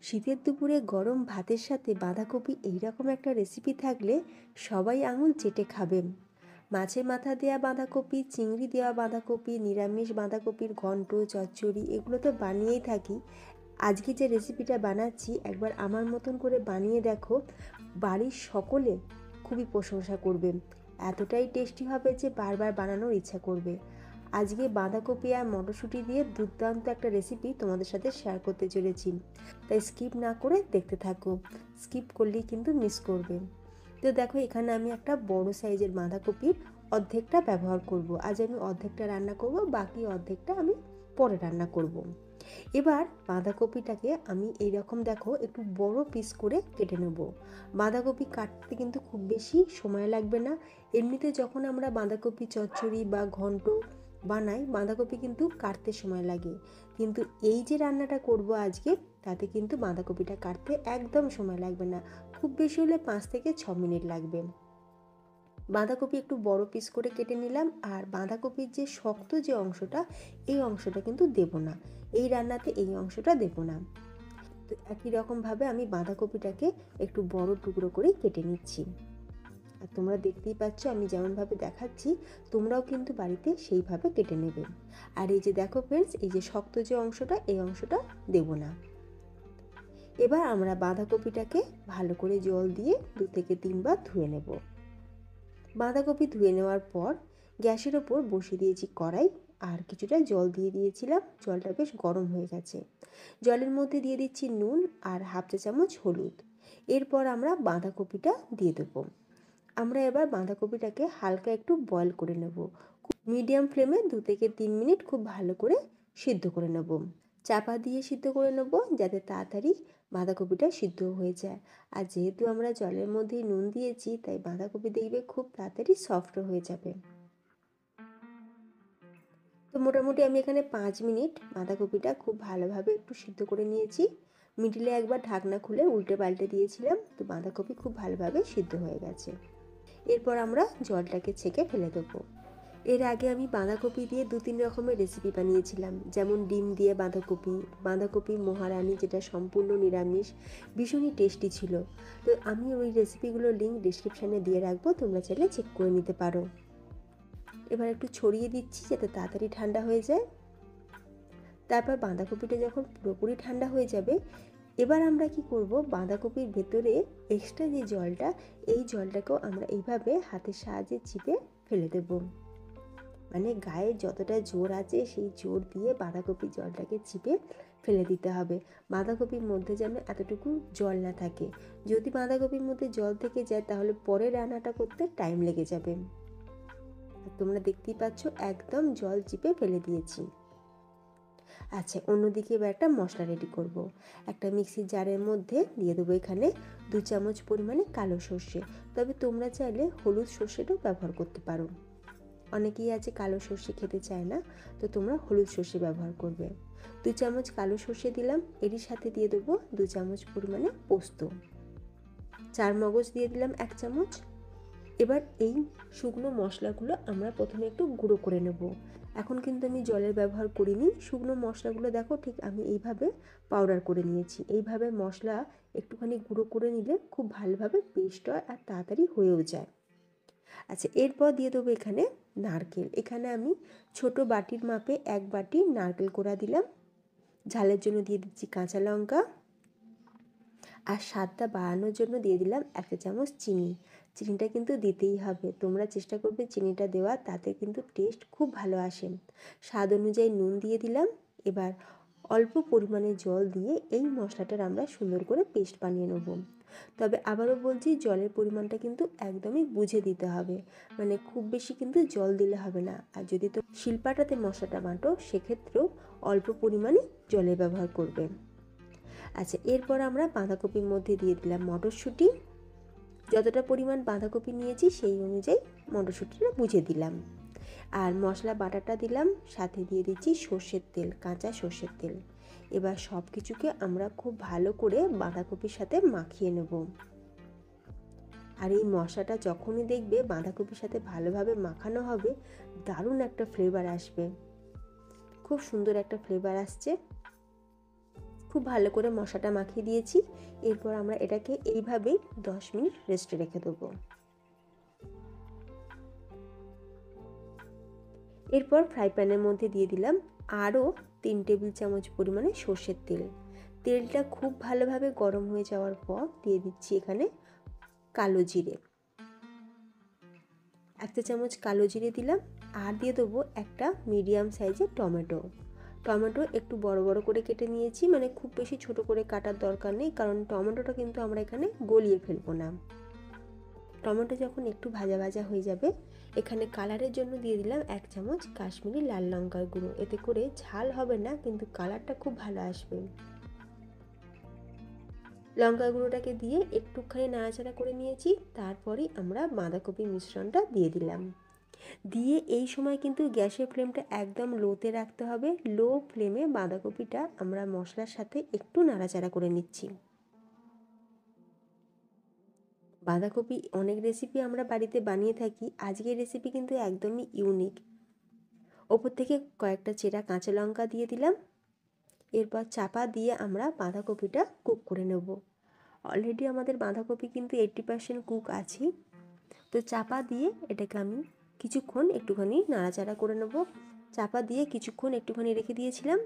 শীতের দুপুরে গরম ভাতের সাথে বাঁধাকপি এইরকম একটা রেসিপি থাকলে সবাই আঙুল চেটে খাবেন। মাছের মাথা দেওয়া বাঁধাকপি, চিংড়ি দেওয়া বাঁধাকপি, নিরামিষ বাঁধাকপির ঘন্ট, চচ্চড়ি এগুলো তো বানিয়েই থাকি। আজকে যে রেসিপিটা বানাচ্ছি একবার আমার মতন করে বানিয়ে দেখো, বাড়ির সকলে খুবই প্রশংসা করবে। এতটাই টেস্টি হবে যে বারবার বানানোর ইচ্ছা করবে। আজকে বাঁধাকপি আর মটরশুঁটি দিয়ে দুর্দান্ত একটা রেসিপি তোমাদের সাথে শেয়ার করতে চলেছি, তাই স্কিপ না করে দেখতে থাকো। স্কিপ করলেই কিন্তু মিস করবে। তো দেখো, এখানে আমি একটা বড় সাইজের বাঁধাকপির অর্ধেকটা ব্যবহার করব। আজ আমি অর্ধেকটা রান্না করব, বাকি অর্ধেকটা আমি পরে রান্না করব। এবার বাঁধাকপিটাকে আমি এইরকম দেখো একটু বড় পিস করে কেটে নেব। বাঁধাকপি কাটতে কিন্তু খুব বেশি সময় লাগবে না। এমনিতে যখন আমরা বাঁধাকপি চচ্চড়ি বা ঘন্ট বানাই, বাঁধাকপি কিন্তু কাটতে সময় লাগে, কিন্তু এই যে রান্নাটা করব আজকে, তাতে কিন্তু বাঁধাকপিটা কাটতে একদম সময় লাগবে না। খুব বেশি হলে 5 থেকে 6 মিনিট লাগবে। বাঁধাকপি একটু বড় পিস করে কেটে নিলাম। আর বাঁধাকপির যে শক্ত যে অংশটা, এই অংশটা কিন্তু দেব না, এই রান্নাতে এই অংশটা দেব না। তো একই রকমভাবে আমি বাঁধাকপিটাকে একটু বড় টুকরো করে কেটে নিচ্ছি। আর তোমরা দেখতেই পাচ্ছ আমি যেমনভাবে দেখাচ্ছি, তোমরাও কিন্তু বাড়িতে সেইভাবে কেটে নেবে। আর এই যে দেখো ফ্রেন্ডস, এই যে শক্ত যে অংশটা, এই অংশটা দেব না। এবার আমরা বাঁধাকপিটাকে ভালো করে জল দিয়ে 2 থেকে 3 বার ধুয়ে নেব। বাঁধাকপি ধুয়ে নেওয়ার পর গ্যাসের ওপর বসিয়ে দিয়েছি কড়াই, আর কিছুটা জল দিয়ে দিয়েছিলাম। জলটা বেশ গরম হয়ে গেছে। জলের মধ্যে দিয়ে দিচ্ছি নুন আর হাফ চা চামচ হলুদ। এরপর আমরা বাঁধাকপিটা দিয়ে দেবো। আমরা এবার বাঁধাকপিটাকে হালকা একটু বয়েল করে নেব। মিডিয়াম ফ্লেমে 2 থেকে 3 মিনিট খুব ভালো করে সিদ্ধ করে নেব। চাপা দিয়ে সিদ্ধ করে নেব, যাতে তাড়াতাড়ি বাঁধাকপিটা সিদ্ধ হয়ে যায়। আর যেহেতু আমরা জলের মধ্যেই নুন দিয়েছি, তাই বাঁধাকপি দেখবে খুব তাড়াতাড়ি সফট হয়ে যাবে। তো মোটামুটি আমি এখানে 5 মিনিট বাঁধাকপিটা খুব ভালোভাবে একটু সিদ্ধ করে নিয়েছি। মিডিলে একবার ঢাকনা খুলে উল্টে পাল্টে দিয়েছিলাম, তো বাঁধাকপি খুব ভালোভাবে সিদ্ধ হয়ে গেছে। এরপর আমরা জলটাকে ছেঁকে ফেলে দেবো। এর আগে আমি বাঁধাকপি দিয়ে 2-3 রকমের রেসিপি বানিয়েছিলাম, যেমন ডিম দিয়ে বাঁধাকপি, বাঁধাকপি মহারানি, যেটা সম্পূর্ণ নিরামিষ, ভীষণই টেস্টি ছিল। তো আমি ওই রেসিপিগুলোর লিঙ্ক ডিসক্রিপশানে দিয়ে রাখবো, তোমরা চাইলে চেক করে নিতে পারো। এবার একটু ছড়িয়ে দিচ্ছি যাতে তাড়াতাড়ি ঠান্ডা হয়ে যায়। তারপর বাঁধাকপিটা যখন পুরোপুরি ঠান্ডা হয়ে যাবে, এবার আমরা কি করব, বাঁধাকপির ভেতরে এক্সট্রা যে জলটা, এই জলটাকেও আমরা এইভাবে হাতের সাহায্যে চিপে ফেলে দেব। মানে গায়ে যতটা জোর আছে সেই জোর দিয়ে বাঁধাকপির জলটাকে চিপে ফেলে দিতে হবে। বাঁধাকপির মধ্যে যেন এতটুকু জল না থাকে। যদি বাঁধাকপির মধ্যে জল থেকে যায়, তাহলে পরে রান্নাটা করতে টাইম লেগে যাবে। তোমরা দেখতেই পাচ্ছ একদম জল চিপে ফেলে দিয়েছি। আচ্ছা, অন্যদিকে এবার একটা মশলা রেডি করব। একটা মিক্সির জারের মধ্যে দিয়ে দেবো এখানে 2 চামচ পরিমাণে কালো সর্ষে। তবে তোমরা চাইলে হলুদ সর্ষেটাও ব্যবহার করতে পারো। অনেকেই আছে কালো সর্ষে খেতে চায় না, তো তোমরা হলুদ সর্ষে ব্যবহার করবে। 2 চামচ কালো সর্ষে দিলাম। এরই সাথে দিয়ে দেবো 2 চামচ পরিমাণে পোস্ত। 4 মগজ দিয়ে দিলাম 1 চামচ। এবার এই শুকনো মশলাগুলো আমরা প্রথমে একটু গুঁড়ো করে নেব। এখন কিন্তু আমি জলের ব্যবহার করিনি। শুকনো মশলাগুলো দেখো ঠিক আমি এইভাবে পাউডার করে নিয়েছি। এইভাবে মশলা একটুখানি গুঁড়ো করে নিলে খুব ভালোভাবে পেস্ট হয় আর তাড়াতাড়ি হয়েও যায়। আচ্ছা, এরপর দিয়ে দেবো এখানে নারকেল। এখানে আমি ছোট বাটির মাপে 1 বাটি নারকেল কোড়া দিলাম। ঝালের জন্য দিয়ে দিচ্ছি কাঁচা লঙ্কা, আর স্বাদটা বাড়ানোর জন্য দিয়ে দিলাম 1 চামচ চিনি। চিনিটা কিন্তু দিতেই হবে, তোমরা চেষ্টা করবে চিনিটা দেওয়া, তাতে কিন্তু টেস্ট খুব ভালো আসে। স্বাদ অনুযায়ী নুন দিয়ে দিলাম। এবার অল্প পরিমাণে জল দিয়ে এই মশলাটার আমরা সুন্দর করে পেস্ট বানিয়ে নেব। তবে আবারও বলছি, জলের পরিমাণটা কিন্তু একদমই বুঝে দিতে হবে, মানে খুব বেশি কিন্তু জল দিলে হবে না। আর যদি তো শিলপাটাতে মশলাটা বাটো, সেক্ষেত্রেও অল্প পরিমাণে জলের ব্যবহার করবে। আচ্ছা, এরপর আমরা বাঁধাকপির মধ্যে দিয়ে দিলাম মটরশুঁটি। যতটা পরিমাণ বাঁধাকপি নিয়েছি সেই অনুযায়ী মটরশুঁটিটা বুঝে দিলাম। আর মশলা বাটাটা দিলাম, সাথে দিয়ে দিচ্ছি সর্ষের তেল, কাঁচা সর্ষের তেল। এবার সব কিছুকে আমরা খুব ভালো করে বাঁধাকপির সাথে মাখিয়ে নেব। আর এই মশলাটা যখনই দেখবে বাঁধাকপির সাথে ভালোভাবে মাখানো হবে, দারুণ একটা ফ্লেভার আসবে। খুব সুন্দর একটা ফ্লেভার আসছে। খুব খুব ভালো করে মশলাটা মাখিয়ে দিয়েছি। এরপর আমরা এটাকে এইভাবেই 10 মিনিট রেস্টে রেখে দেবো। এরপর ফ্রাই প্যানের মধ্যে দিয়ে দিলাম আরও 3 টেবিল চামচ পরিমাণে সর্ষের তেল। তেলটা খুব ভালোভাবে গরম হয়ে যাওয়ার পর দিয়ে দিচ্ছি এখানে কালো জিরে, 1 চা চামচ কালো জিরে দিলাম। আর দিয়ে দেবো একটা মিডিয়াম সাইজের টমেটো। টমেটো একটু বড় বড় করে কেটে নিয়েছি, মানে খুব বেশি ছোট করে কাটার দরকার নেই, কারণ টমেটোটা কিন্তু আমরা এখানে গলিয়ে ফেলবো না। টমেটো যখন একটু ভাজা ভাজা হয়ে যাবে, এখানে কালারের জন্য দিয়ে দিলাম 1 চামচ কাশ্মীরি লাল লঙ্কার গুঁড়ো। এতে করে ঝাল হবে না, কিন্তু কালারটা খুব ভালো আসবে। লঙ্কা গুঁড়োটাকে দিয়ে একটুখানি নাড়াচাড়া করে নিয়েছি। তারপরে আমরা বাঁধাকপি মিশ্রণটা দিয়ে দিলাম। দিয়ে এই সময় কিন্তু গ্যাসের ফ্লেমটা একদম লোতে রাখতে হবে। লো ফ্লেমে বাঁধাকপিটা আমরা মশলার সাথে একটু নাড়াচাড়া করে নিচ্ছি। বাঁধাকপি অনেক রেসিপি আমরা বাড়িতে বানিয়ে থাকি, আজকের রেসিপি কিন্তু একদমই ইউনিক। ওপর থেকে কয়েকটা চেরা কাঁচা লঙ্কা দিয়ে দিলাম। এরপর চাপা দিয়ে আমরা বাঁধাকপিটা কুক করে নেব। অলরেডি আমাদের বাঁধাকপি কিন্তু 80% কুক আছে। তো চাপা দিয়ে এটাকে আমি কিছুক্ষণ একটুখানি নাড়াচাড়া করে নেব। চাপা দিয়ে কিছুক্ষণ একটুখানি রেখে দিয়েছিলাম।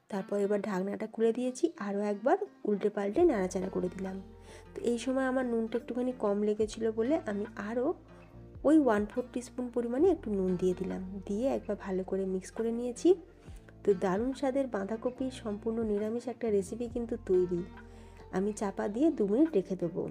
তারপর এবার ঢাকনাটা খুলে দিয়েছি, আরও একবার উল্টে পাল্টে নাড়াচাড়া করে দিলাম। তো এই সময় আমার নুনটা একটুখানি কম লেগেছিলো বলে আমি আরও ওই 1/4 টিস্পুন পরিমাণে একটু নুন দিয়ে দিলাম। দিয়ে একবার ভালো করে মিক্স করে নিয়েছি। তো দারুণ স্বাদের বাঁধাকপি সম্পূর্ণ নিরামিষ একটা রেসিপি কিন্তু তৈরি। আমি চাপা দিয়ে 2 মিনিট রেখে দেবো।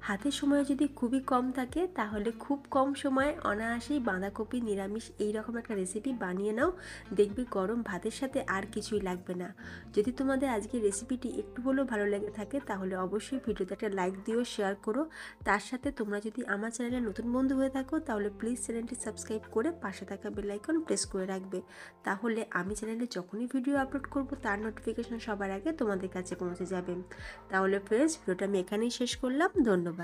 হাতের সময় যদি খুবই কম থাকে তাহলে খুব কম সময়ে অনায়াসেই বাঁধাকপি নিরামিষ এইরকম একটা রেসিপি বানিয়ে নাও, দেখবে গরম ভাতের সাথে আর কিছুই লাগবে না। যদি তোমাদের আজকের রেসিপিটি একটু হলেও ভালো লেগে থাকে তাহলে অবশ্যই ভিডিওতে একটা লাইক দিও, শেয়ার করো। তার সাথে তোমরা যদি আমার চ্যানেলে নতুন বন্ধু হয়ে থাকো তাহলে প্লিজ চ্যানেলটি সাবস্ক্রাইব করে পাশে থাকা বেল আইকন প্রেস করে রাখবে। তাহলে আমি চ্যানেলে যখনই ভিডিও আপলোড করব তার নোটিফিকেশন সবার আগে তোমাদের কাছে পৌঁছে যাবে। তাহলে ফ্রেন্ডস, ভিডিওটা আমি এখানেই শেষ করলাম। ধন্যবাদ।